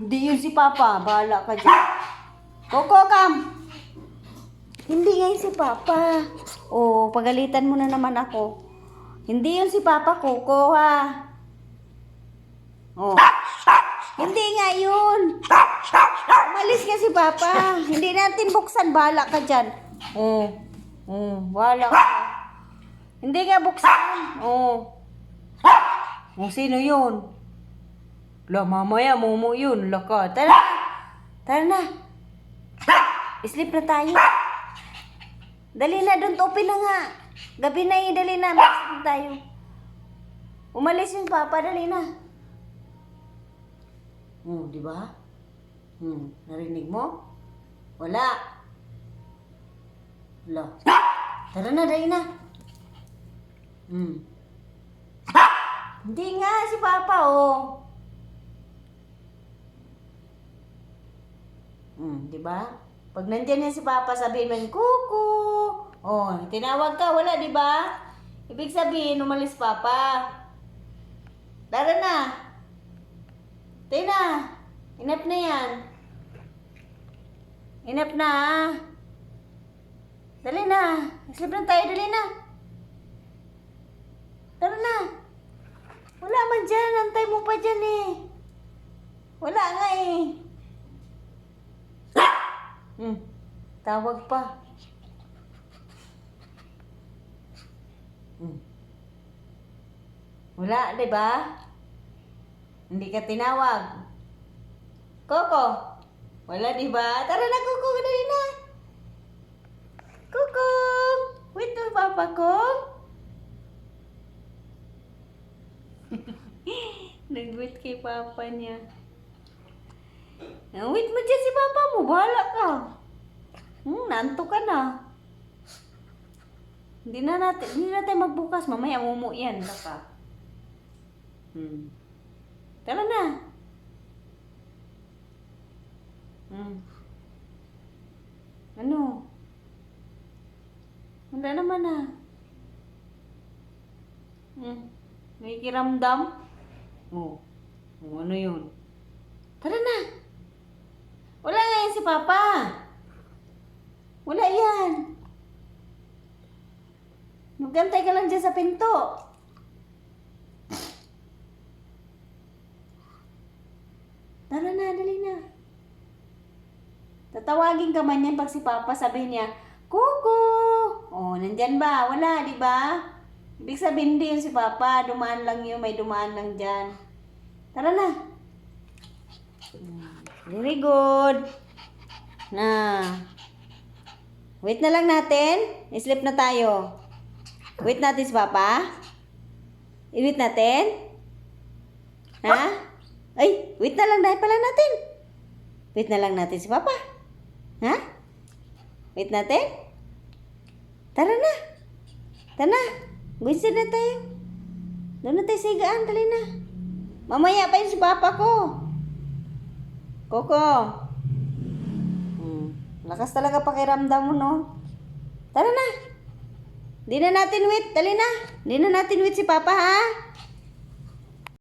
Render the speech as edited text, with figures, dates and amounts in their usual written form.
Hindi yun si Papa. Bahala ka dyan. Coco, come. Hindi nga yun si Papa. Oh, pagalitan mo na naman ako. Hindi yun si Papa, Coco, ha? Oh. Hindi nga yun. Umalis ka si Papa. Hindi natin buksan. Bahala ka dyan. Oh. Oh, bahala ka. Hindi nga buksan. Oh. Oh, sino yun? La, mamaya, momo yun. Laka. Tara na. Tara na. Sleep na tayo. Dali na, don't open na nga. Gabi na eh, dali na. Mag-sleep tayo. Umalis yung Papa, dali na. Di ba? Narinig mo? Wala. Wala. Tara na, dali na. Hindi nga si Papa, oh. Di ba? Pag nandyan yan si Papa, sabihin mo, Kuku. Oh, tinawag ka, wala, di ba? Ibig sabihin, umalis Papa. Tara na. Tina, inap na yan. Inap na, ah. Dali na. Sleep na tayo, dali na. Tara na. Wala man dyan, antay mo pa dyan eh. Wala nga eh. Tawag pa. Wala, di ba? Hindi ka tinawag. Coco. Wala, di ba? Tara na, Coco, dali na. Coco. Wait to, Papa ko. Nag-wait kay Papa niya. Wait mo dyan si Papa mo. Bahala ka. Nanto ka na. Hindi na natin magbukas. Mamaya mumu yan. Laka. Tara na. Ano? Wala naman ah. May kiramdam? Ano yun? Tara na. Wala nga yan si Papa. Wala yan. Magantay ka lang dyan sa pinto. Tara na, dali na. Tatawagin ka man yan pag si Papa sabihin niya, Kuku! Oh, nandyan ba? Wala, di ba? Ibig sabihin hindi yun si Papa. Dumaan lang yun. May dumaan lang dyan. Tara na. Very good. Na. Wait na lang natin. I-sleep na tayo. Wait natin si Papa. I-wait natin. Ha? Ay, wait na lang dahil pala natin. Wait na lang natin si Papa. Ha? Wait natin. Tara na. Tara na. Gusto na tayo. Doon na tayo sa higaan. Dali na. Mamaya pa yun si Papa ko. Coco. Lakas talaga pakiramdam mo, no? Tara na. Di na natin wait. Dali na. Di na natin wait si Papa, ha?